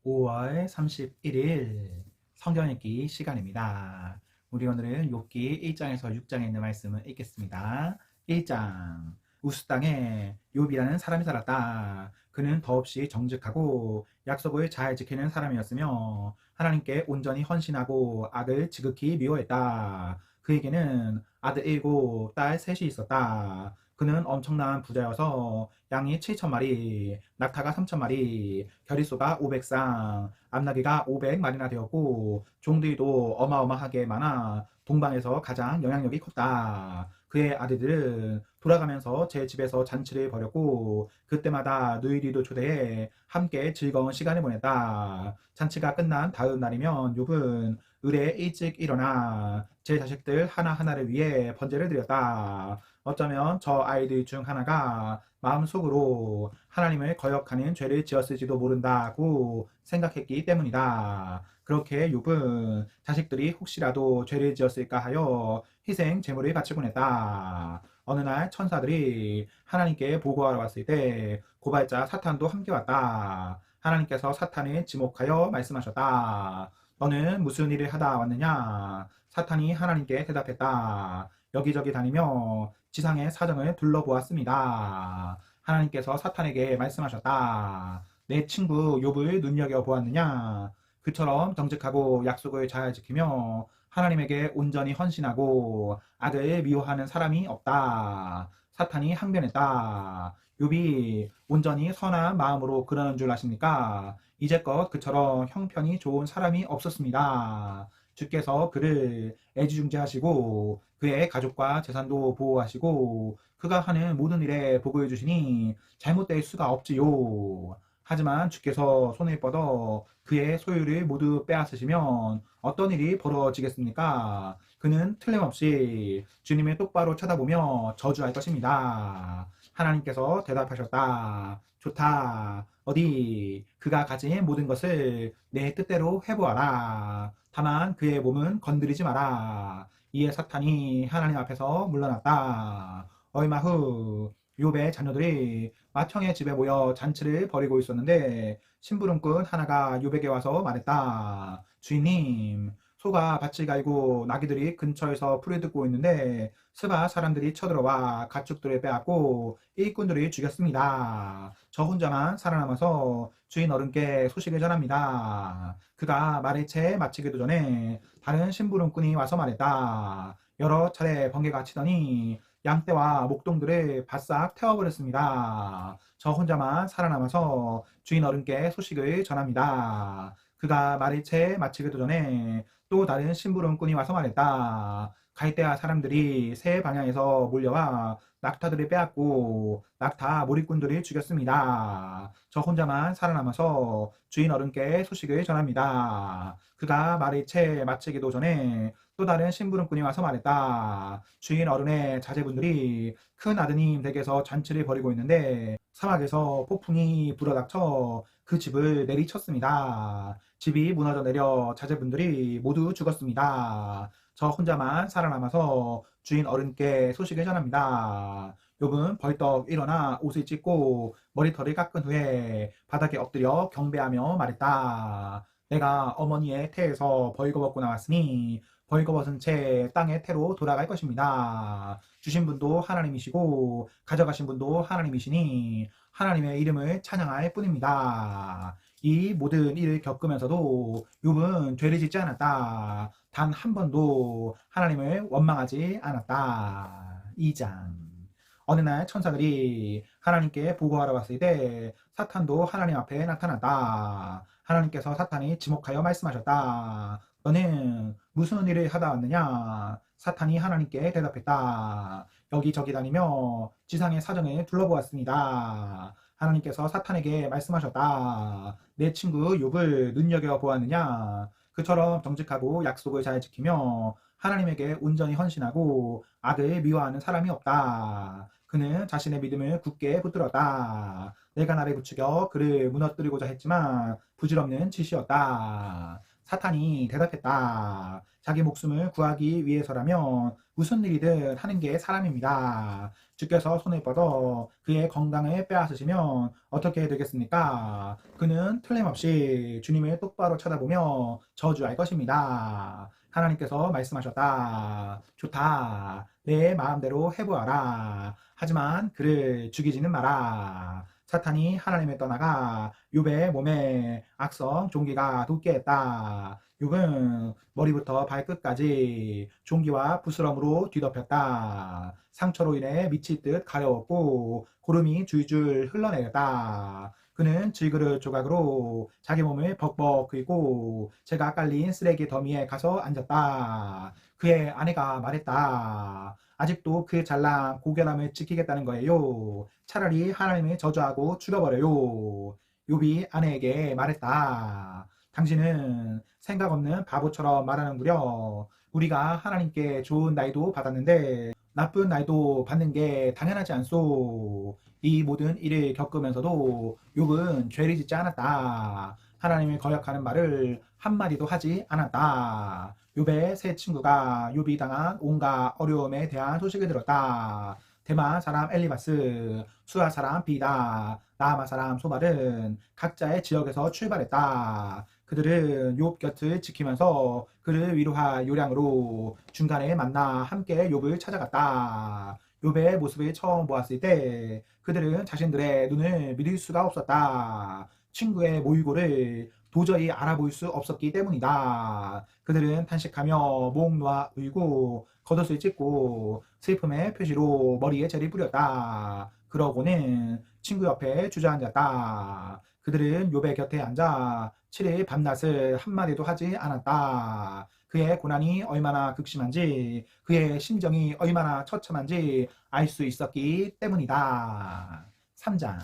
5월 31일 성경 읽기 시간입니다. 우리 오늘은 욥기 1장에서 6장에 있는 말씀을 읽겠습니다. 1장 우스 땅에 욥이라는 사람이 살았다. 그는 더없이 정직하고 약속을 잘 지키는 사람이었으며 하나님께 온전히 헌신하고 악을 지극히 미워했다. 그에게는 아들 7, 딸 셋이 있었다. 그는 엄청난 부자여서 양이 7,000마리, 낙타가 3,000마리, 겨리소가 500쌍, 암나귀가 500마리나 되었고 종들도 어마어마하게 많아 동방에서 가장 영향력이 컸다. 그의 아들들은 돌아가면서 제 집에서 잔치를 벌였고 그때마다 누이리도 초대해 함께 즐거운 시간을 보냈다. 잔치가 끝난 다음 날이면 욥은 의뢰 일찍 일어나 제 자식들 하나하나를 위해 번제를 드렸다. 어쩌면 저 아이들 중 하나가 마음속으로 하나님을 거역하는 죄를 지었을지도 모른다고 생각했기 때문이다. 그렇게 욥은 자식들이 혹시라도 죄를 지었을까 하여 희생 제물을 바치곤 했다. 어느 날 천사들이 하나님께 보고하러 왔을 때 고발자 사탄도 함께 왔다. 하나님께서 사탄을 지목하여 말씀하셨다. 너는 무슨 일을 하다 왔느냐? 사탄이 하나님께 대답했다. 여기저기 다니며 지상의 사정을 둘러보았습니다. 하나님께서 사탄에게 말씀하셨다. 내 친구 욥을 눈여겨보았느냐? 그처럼 정직하고 약속을 잘 지키며 하나님에게 온전히 헌신하고 악을 미워하는 사람이 없다. 사탄이 항변했다. 욥이 온전히 선한 마음으로 그러는 줄 아십니까? 이제껏 그처럼 형편이 좋은 사람이 없었습니다. 주께서 그를 애지중지하시고 그의 가족과 재산도 보호하시고 그가 하는 모든 일에 복을 주시니 잘못될 수가 없지요. 하지만 주께서 손을 뻗어 그의 소유를 모두 빼앗으시면 어떤 일이 벌어지겠습니까? 그는 틀림없이 주님을 똑바로 쳐다보며 저주할 것입니다. 하나님께서 대답하셨다. 좋다. 어디 그가 가진 모든 것을 내 뜻대로 해보아라. 다만 그의 몸은 건드리지 마라. 이에 사탄이 하나님 앞에서 물러났다. 얼마 후 욥의 자녀들이 맏형의 집에 모여 잔치를 벌이고 있었는데 심부름꾼 하나가 욥에게 와서 말했다. 주인님, 소가 밭을 갈고 나귀들이 근처에서 풀을 듣고 있는데 스바 사람들이 쳐들어와 가축들을 빼앗고 일꾼들을 죽였습니다. 저 혼자만 살아남아서 주인 어른께 소식을 전합니다. 그가 말을 채 마치기도 전에 다른 심부름꾼이 와서 말했다. 여러 차례 번개가 치더니 양떼와 목동들을 바싹 태워버렸습니다. 저 혼자만 살아남아서 주인 어른께 소식을 전합니다. 그가 말을 채 마치기도 전에 또 다른 심부름꾼이 와서 말했다. 갈대아 사람들이 세 방향에서 몰려와 낙타들을 빼앗고 낙타 몰입꾼들을 죽였습니다. 저 혼자만 살아남아서 주인 어른께 소식을 전합니다. 그가 말을 채 마치기도 전에 또 다른 심부름꾼이 와서 말했다. 주인 어른의 자제분들이 큰 아드님 댁에서 잔치를 벌이고 있는데 사막에서 폭풍이 불어닥쳐 그 집을 내리쳤습니다. 집이 무너져 내려 자제분들이 모두 죽었습니다. 저 혼자만 살아남아서 주인 어른께 소식을 전합니다. 욥은 벌떡 일어나 옷을 찢고 머리털을 깎은 후에 바닥에 엎드려 경배하며 말했다. 내가 어머니의 태에서 벌거벗고 나왔으니 벌거벗은 채 땅의 태로 돌아갈 것입니다. 주신 분도 하나님이시고 가져가신 분도 하나님이시니 하나님의 이름을 찬양할 뿐입니다. 이 모든 일을 겪으면서도 욥은 죄를 짓지 않았다. 단 한 번도 하나님을 원망하지 않았다. 2장 어느 날 천사들이 하나님께 보고하러 왔을 때 사탄도 하나님 앞에 나타났다. 하나님께서 사탄이 지목하여 말씀하셨다. 너는 무슨 일을 하다 왔느냐? 사탄이 하나님께 대답했다. 여기저기 다니며 지상의 사정을 둘러보았습니다. 하나님께서 사탄에게 말씀하셨다. 내 친구 욥을 눈여겨보았느냐? 그처럼 정직하고 약속을 잘 지키며 하나님에게 온전히 헌신하고 악을 미워하는 사람이 없다. 그는 자신의 믿음을 굳게 붙들었다. 내가 나를 부추겨 그를 무너뜨리고자 했지만 부질없는 짓이었다. 사탄이 대답했다. 자기 목숨을 구하기 위해서라면 무슨 일이든 하는 게 사람입니다. 주께서 손을 뻗어 그의 건강을 빼앗으시면 어떻게 되겠습니까? 그는 틀림없이 주님을 똑바로 쳐다보며 저주할 것입니다. 하나님께서 말씀하셨다. 좋다. 내 마음대로 해보아라. 하지만 그를 죽이지는 마라. 사탄이 하나님을 떠나가 욥의 몸에 악성 종기가 돋게 했다. 욥은 머리부터 발끝까지 종기와 부스럼으로 뒤덮였다. 상처로 인해 미칠 듯 가려웠고 고름이 줄줄 흘러내렸다. 그는 질그릇 조각으로 자기 몸을 벅벅 긁고 제가 깔린 쓰레기 더미에 가서 앉았다. 그의 아내가 말했다. 아직도 그 잘난 고결함을 지키겠다는 거예요. 차라리 하나님을 저주하고 죽어버려요. 욥이 아내에게 말했다. 당신은 생각 없는 바보처럼 말하는구려. 우리가 하나님께 좋은 나이도 받았는데 나쁜 나이도 받는 게 당연하지 않소. 이 모든 일을 겪으면서도 욥은 죄를 짓지 않았다. 하나님을 거역하는 말을 한마디도 하지 않았다. 욥의 세 친구가 욥이 당한 온갖 어려움에 대한 소식을 들었다. 대만 사람 엘리바스, 수아 사람 비다, 나아마 사람 소발은 각자의 지역에서 출발했다. 그들은 욥 곁을 지키면서 그를 위로할 요량으로 중간에 만나 함께 욥을 찾아갔다. 욥의 모습을 처음 보았을 때 그들은 자신들의 눈을 믿을 수가 없었다. 친구의 모의고를 도저히 알아볼 수 없었기 때문이다. 그들은 탄식하며 목 놓아 울고 겉옷을 찢고 슬픔의 표시로 머리에 재를 뿌렸다. 그러고는 친구 옆에 주저앉았다. 그들은 욥의 곁에 앉아 7일 밤낮을 한마디도 하지 않았다. 그의 고난이 얼마나 극심한지, 그의 심정이 얼마나 처참한지 알 수 있었기 때문이다. 3장.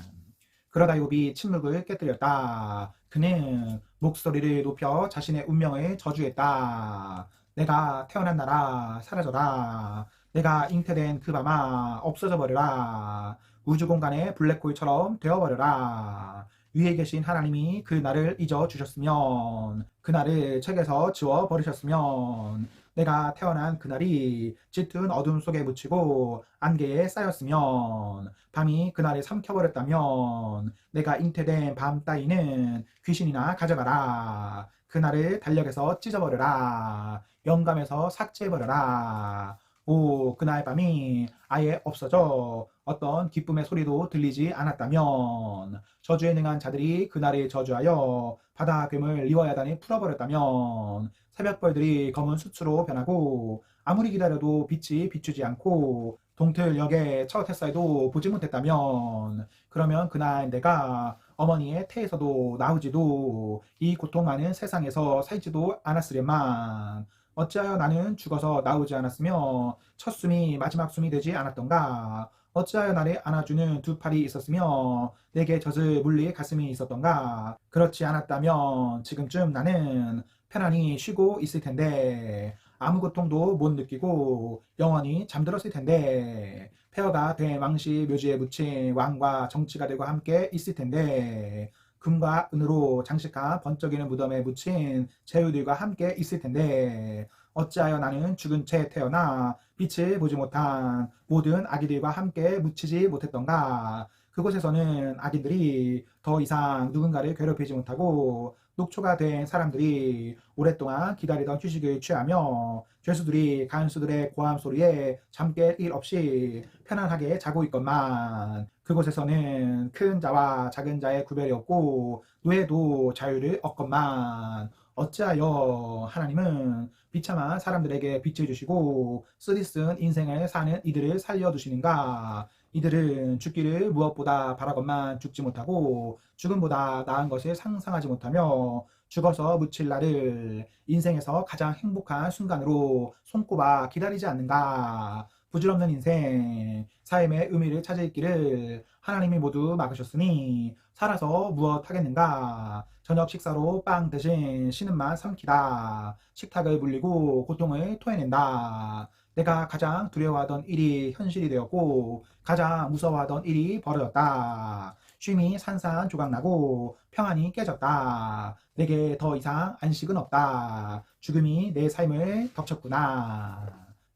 그러다 욥이 침묵을 깨뜨렸다. 그는 목소리를 높여 자신의 운명을 저주했다. 내가 태어난 나라 사라져라. 내가 잉태된 그 밤아 없어져 버려라. 우주 공간의 블랙홀처럼 되어버려라. 위에 계신 하나님이 그 날을 잊어주셨으면, 그 날을 책에서 지워버리셨으면, 내가 태어난 그날이 짙은 어둠 속에 묻히고 안개에 쌓였으면, 밤이 그날을 삼켜버렸다면, 내가 잉태된 밤 따위는 귀신이나 가져가라. 그날을 달력에서 찢어버려라. 영감에서 삭제해버려라. 오, 그날 밤이 아예 없어져 어떤 기쁨의 소리도 들리지 않았다면, 저주에 능한 자들이 그날을 저주하여 바다 괴물 리워야단이 풀어버렸다면, 새벽벌들이 검은 수치로 변하고 아무리 기다려도 빛이 비추지 않고 동틀역의 첫 햇살도 보지 못했다면, 그러면 그날 내가 어머니의 태에서도 나오지도 이 고통 많은 세상에서 살지도 않았으련만. 어찌하여 나는 죽어서 나오지 않았으며 첫 숨이 마지막 숨이 되지 않았던가. 어찌하여 나를 안아주는 두 팔이 있었으며 내게 젖을 물릴 가슴이 있었던가. 그렇지 않았다면 지금쯤 나는 편안히 쉬고 있을 텐데, 아무 고통도 못 느끼고 영원히 잠들었을 텐데, 폐허가 된 왕실 묘지에 묻힌 왕과 정치가들과 함께 있을 텐데, 금과 은으로 장식한 번쩍이는 무덤에 묻힌 제후들과 함께 있을 텐데, 어찌하여 나는 죽은 채 태어나 빛을 보지 못한 모든 아기들과 함께 묻히지 못했던가. 그곳에서는 아기들이 더 이상 누군가를 괴롭히지 못하고 녹초가 된 사람들이 오랫동안 기다리던 휴식을 취하며 죄수들이 간수들의 고함 소리에 잠 깰 일 없이 편안하게 자고 있건만, 그곳에서는 큰 자와 작은 자의 구별이 없고 노예도 자유를 얻건만. 어찌하여 하나님은 비참한 사람들에게 빛을 주시고 쓰디쓴 인생을 사는 이들을 살려두시는가. 이들은 죽기를 무엇보다 바라건만 죽지 못하고 죽음보다 나은 것을 상상하지 못하며 죽어서 묻힐 날을 인생에서 가장 행복한 순간으로 손꼽아 기다리지 않는가. 부질없는 인생, 삶의 의미를 찾을 길을 하나님이 모두 막으셨으니 살아서 무엇 하겠는가. 저녁 식사로 빵 대신 신음만 삼키다. 식탁을 물리고 고통을 토해낸다. 내가 가장 두려워하던 일이 현실이 되었고 가장 무서워하던 일이 벌어졌다. 쉼이 산산조각나고 평안이 깨졌다. 내게 더 이상 안식은 없다. 죽음이 내 삶을 덮쳤구나.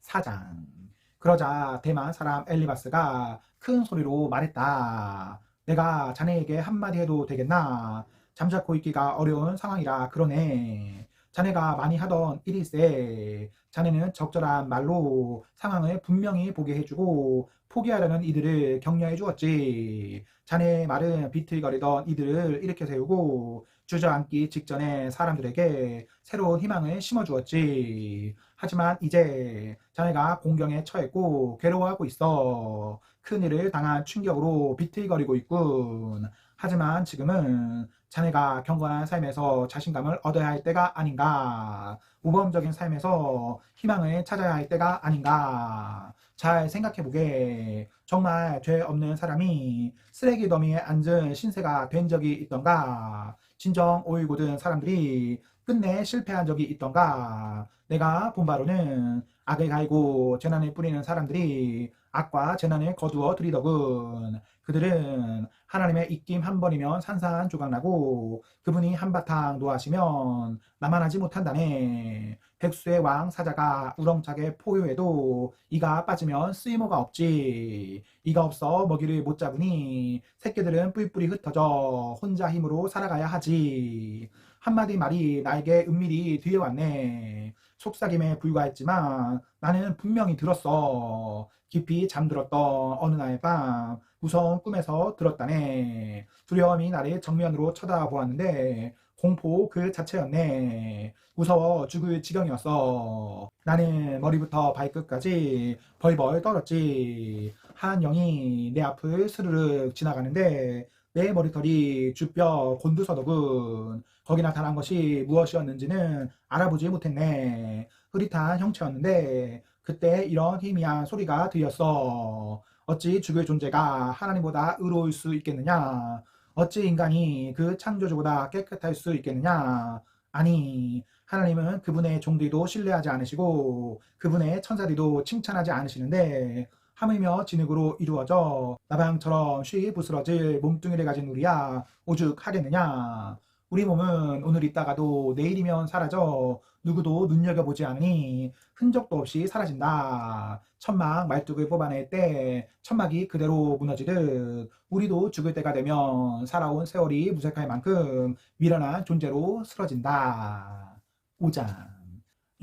사장. 그러자 대만 사람 엘리바스가 큰 소리로 말했다. 내가 자네에게 한마디 해도 되겠나? 잠자코 있기가 어려운 상황이라 그러네. 자네가 많이 하던 일일세. 자네는 적절한 말로 상황을 분명히 보게 해주고 포기하려는 이들을 격려해 주었지. 자네의 말은 비틀거리던 이들을 일으켜 세우고 주저앉기 직전에 사람들에게 새로운 희망을 심어주었지. 하지만 이제 자네가 공경에 처했고 괴로워하고 있어. 큰일을 당한 충격으로 비틀거리고 있군. 하지만 지금은 자네가 경건한 삶에서 자신감을 얻어야 할 때가 아닌가. 모범적인 삶에서 희망을 찾아야 할 때가 아닌가. 잘 생각해보게. 정말 죄 없는 사람이 쓰레기 더미에 앉은 신세가 된 적이 있던가? 진정 오이 고든 사람들이 끝내 실패한 적이 있던가? 내가 본 바로는 악을 갈고 재난을 뿌리는 사람들이 악과 재난을 거두어 들이더군. 그들은 하나님의 입김 한 번이면 산산조각나고 그분이 한바탕 노하시면 나만하지 못한다네. 백수의 왕 사자가 우렁차게 포효해도 이가 빠지면 쓸모가 없지. 이가 없어 먹이를 못 잡으니 새끼들은 뿔뿔이 흩어져 혼자 힘으로 살아가야 하지. 한마디 말이 나에게 은밀히 들려왔네. 속삭임에 불과했지만 나는 분명히 들었어. 깊이 잠들었던 어느 날 밤 무서운 꿈에서 들었다네. 두려움이 나를 정면으로 쳐다보았는데 공포 그 자체였네. 무서워 죽을 지경이었어. 나는 머리부터 발끝까지 벌벌 떨었지. 한 영이 내 앞을 스르륵 지나가는데 내 머리털이 쭈뼛 곤두서더군. 거기 나타난 것이 무엇이었는지는 알아보지 못했네. 흐릿한 형체였는데 그때 이런 희미한 소리가 들렸어. 어찌 죽을 존재가 하나님보다 의로울 수 있겠느냐? 어찌 인간이 그 창조주보다 깨끗할 수 있겠느냐? 아니, 하나님은 그분의 종들도 신뢰하지 않으시고 그분의 천사들도 칭찬하지 않으시는데 하물며 진흙으로 이루어져 나방처럼 쉬이 부스러질 몸뚱이를 가진 우리야 오죽하겠느냐? 우리 몸은 오늘 있다가도 내일이면 사라져 누구도 눈여겨보지 않으니 흔적도 없이 사라진다. 천막 말뚝을 뽑아낼 때 천막이 그대로 무너지듯 우리도 죽을 때가 되면 살아온 세월이 무색할 만큼 미련한 존재로 쓰러진다. 5장.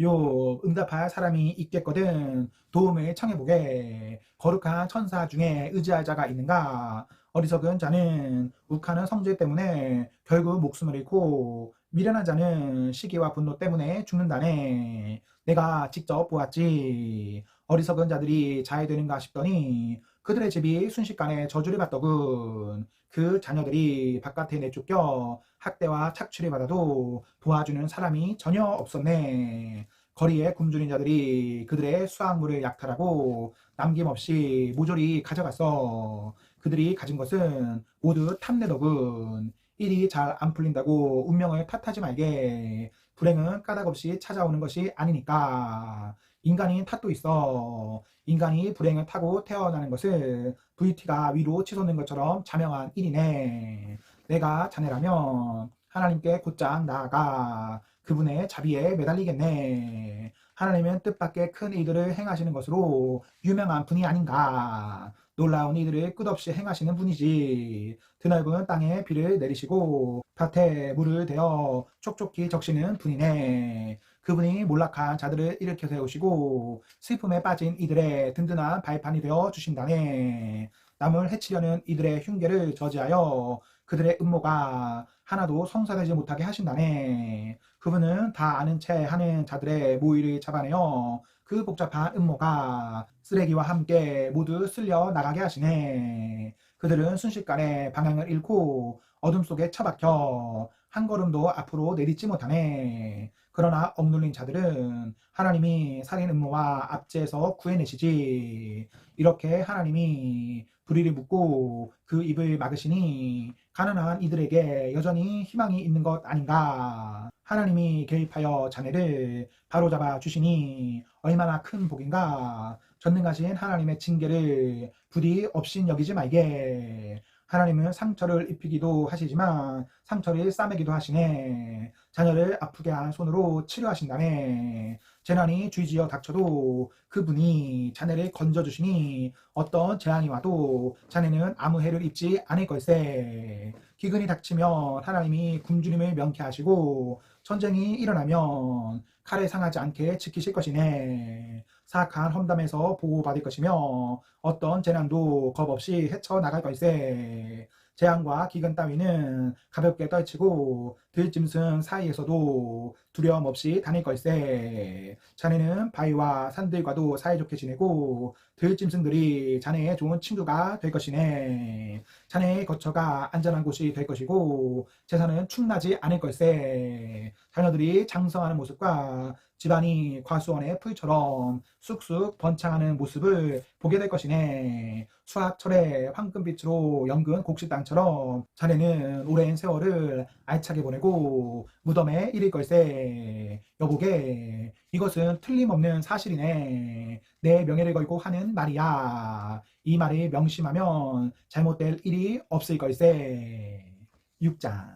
요 응답할 사람이 있겠거든 도움을 청해보게. 거룩한 천사 중에 의지할 자가 있는가? 어리석은 자는 욱하는 성질 때문에 결국 목숨을 잃고 미련한 자는 시기와 분노 때문에 죽는다네. 내가 직접 보았지. 어리석은 자들이 잘 되는가 싶더니 그들의 집이 순식간에 저주를 받더군. 그 자녀들이 바깥에 내쫓겨 학대와 착취를 받아도 도와주는 사람이 전혀 없었네. 거리에 굶주린 자들이 그들의 수확물을 약탈하고 남김없이 모조리 가져갔어. 그들이 가진 것은 모두 탐내더군. 일이 잘 안 풀린다고 운명을 탓하지 말게. 불행은 까닭없이 찾아오는 것이 아니니까. 인간이 탓도 있어. 인간이 불행을 타고 태어나는 것을 VT가 위로 치솟는 것처럼 자명한 일이네. 내가 자네라면 하나님께 곧장 나아가 그분의 자비에 매달리겠네. 하나님은 뜻밖의 큰 일들을 행하시는 것으로 유명한 분이 아닌가. 놀라운 이들을 끝없이 행하시는 분이지. 드넓은 땅에 비를 내리시고 밭에 물을 대어 촉촉히 적시는 분이네. 그분이 몰락한 자들을 일으켜 세우시고 슬픔에 빠진 이들의 든든한 발판이 되어 주신다네. 남을 해치려는 이들의 흉계를 저지하여 그들의 음모가 하나도 성사되지 못하게 하신다네. 그분은 다 아는 채 하는 자들의 모의를 잡아내어 그 복잡한 음모가 쓰레기와 함께 모두 쓸려 나가게 하시네. 그들은 순식간에 방향을 잃고 어둠 속에 처박혀 한 걸음도 앞으로 내딛지 못하네. 그러나 억눌린 자들은 하나님이 살인 음모와 압제에서 구해내시지. 이렇게 하나님이 불의를 묻고 그 입을 막으시니 가난한 이들에게 여전히 희망이 있는 것 아닌가. 하나님이 개입하여 자네를 바로잡아 주시니 얼마나 큰 복인가. 전능하신 하나님의 징계를 부디 없인 여기지 말게. 하나님은 상처를 입히기도 하시지만 상처를 싸매기도 하시네. 자녀를 아프게 한 손으로 치료하신다네. 재난이 주의지어 닥쳐도 그분이 자네를 건져주시니 어떤 재앙이 와도 자네는 아무 해를 입지 않을 걸세. 기근이 닥치면 하나님이 굶주림을 명쾌하시고 전쟁이 일어나면 칼에 상하지 않게 지키실 것이네. 사악한 험담에서 보호받을 것이며 어떤 재난도 겁없이 헤쳐나갈 걸세. 재앙과 기근 따위는 가볍게 떨치고 들짐승 사이에서도 두려움 없이 다닐 걸세. 자네는 바위와 산들과도 사이좋게 지내고 들짐승들이 자네의 좋은 친구가 될 것이네. 자네의 거처가 안전한 곳이 될 것이고 재산은 충나지 않을 걸세. 자녀들이 장성하는 모습과 집안이 과수원의 풀처럼 쑥쑥 번창하는 모습을 보게 될 것이네. 수학철의 황금빛으로 연근 곡식 땅처럼 자네는 오랜 세월을 알차게 보내고 무덤에 이를 걸세. 여보게, 이것은 틀림없는 사실이네. 내 명예를 걸고 하는 말이야. 이 말을 명심하면 잘못될 일이 없을 걸세. 6장.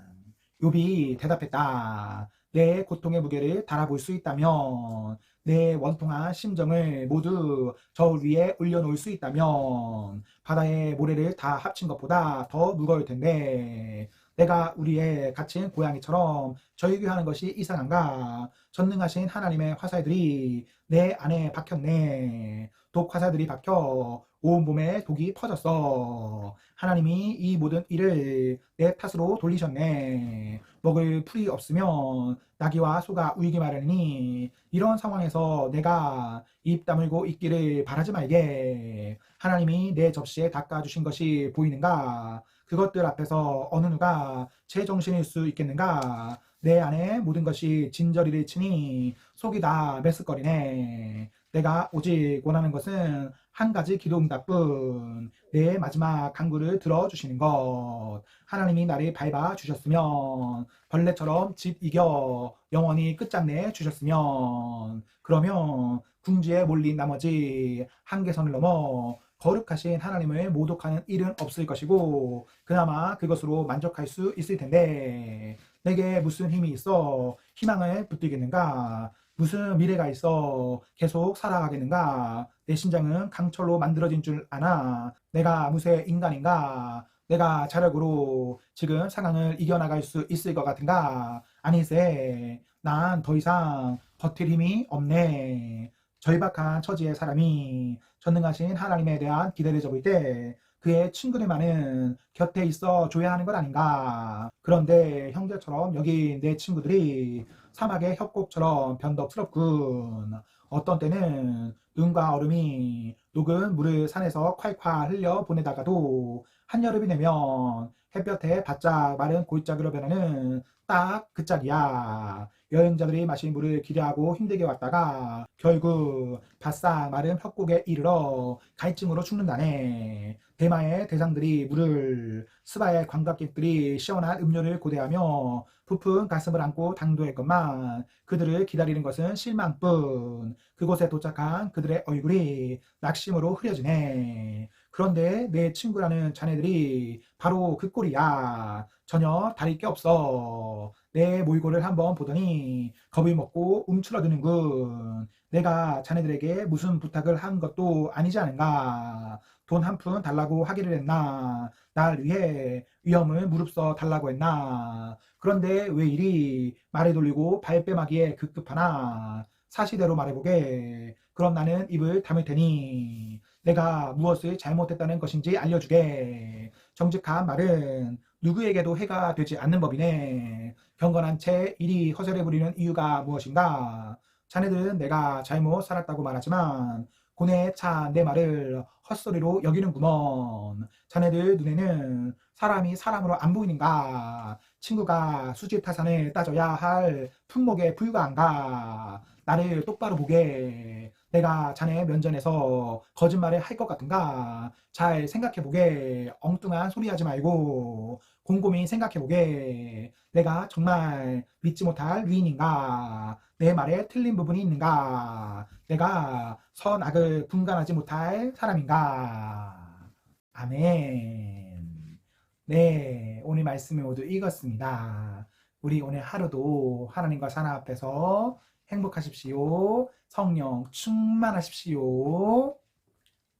욥이 대답했다. 내 고통의 무게를 달아볼 수 있다면, 내 원통한 심정을 모두 저울 위에 올려놓을 수 있다면 바다의 모래를 다 합친 것보다 더 무거울 텐데, 내가 우리의 갇힌 고양이처럼 절규하는 것이 이상한가? 전능하신 하나님의 화살들이 내 안에 박혔네. 독 화살들이 박혀 온 몸에 독이 퍼졌어. 하나님이 이 모든 일을 내 탓으로 돌리셨네. 먹을 풀이 없으면 나귀와 소가 울기 마련이니 이런 상황에서 내가 입 다물고 있기를 바라지 말게. 하나님이 내 접시에 닦아주신 것이 보이는가? 그것들 앞에서 어느 누가 제정신일 수 있겠는가? 내 안에 모든 것이 진저리를 치니 속이 다 메스꺼리네. 내가 오직 원하는 것은 한 가지 기도응답뿐. 내 마지막 간구를 들어주시는 것. 하나님이 나를 밟아 주셨으면, 벌레처럼 집 이겨 영원히 끝장내 주셨으면, 그러면 궁지에 몰린 나머지 한계선을 넘어 거룩하신 하나님을 모독하는 일은 없을 것이고 그나마 그것으로 만족할 수 있을 텐데, 내게 무슨 힘이 있어 희망을 붙들겠는가? 무슨 미래가 있어 계속 살아가겠는가? 내 심장은 강철로 만들어진 줄 아나? 내가 무쇠 인간인가? 내가 자력으로 지금 상황을 이겨나갈 수 있을 것 같은가? 아니세. 난 더 이상 버틸 힘이 없네. 절박한 처지의 사람이 전능하신 하나님에 대한 기대를 접을 때 그의 친구들만은 곁에 있어 줘야 하는 것 아닌가. 그런데 형제처럼 여긴 내 친구들이 사막의 협곡처럼 변덕스럽군. 어떤 때는 눈과 얼음이 녹은 물을 산에서 콸콸 흘려 보내다가도 한여름이 되면 햇볕에 바짝 마른 골짜기로 변하는 딱 그 짝이야. 여행자들이 마신 물을 기대하고 힘들게 왔다가 결국 바싹 마른 협곡에 이르러 갈증으로 죽는다네. 대마의 대상들이 물을, 스바의 관광객들이 시원한 음료를 고대하며 부푼 가슴을 안고 당도했건만 그들을 기다리는 것은 실망뿐. 그곳에 도착한 그들의 얼굴이 낙심으로 흐려지네. 그런데 내 친구라는 자네들이 바로 그 꼴이야. 전혀 다를 게 없어. 내 몰골을 한번 보더니 겁을 먹고 움츠러드는군. 내가 자네들에게 무슨 부탁을 한 것도 아니지 않은가? 돈 한 푼 달라고 하기를 했나? 날 위해 위험을 무릅써 달라고 했나? 그런데 왜 이리 말을 돌리고 발뺌하기에 급급하나? 사실대로 말해보게. 그럼 나는 입을 다물 테니 내가 무엇을 잘못했다는 것인지 알려주게. 정직한 말은 누구에게도 해가 되지 않는 법이네. 경건한 채 이리 허세를 부리는 이유가 무엇인가? 자네들은 내가 잘못 살았다고 말하지만 고뇌에 찬 내 말을 헛소리로 여기는구먼. 자네들 눈에는 사람이 사람으로 안 보이는가? 친구가 수지타산을 따져야 할 품목에 불과한가? 나를 똑바로 보게. 내가 자네 면전에서 거짓말을 할 것 같은가? 잘 생각해보게. 엉뚱한 소리 하지 말고 곰곰이 생각해보게. 내가 정말 믿지 못할 위인인가? 내 말에 틀린 부분이 있는가? 내가 선악을 분간하지 못할 사람인가? 아멘. 네, 오늘 말씀을 모두 읽었습니다. 우리 오늘 하루도 하나님과 사나 앞에서 행복하십시오. 성령 충만하십시오.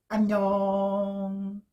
안녕.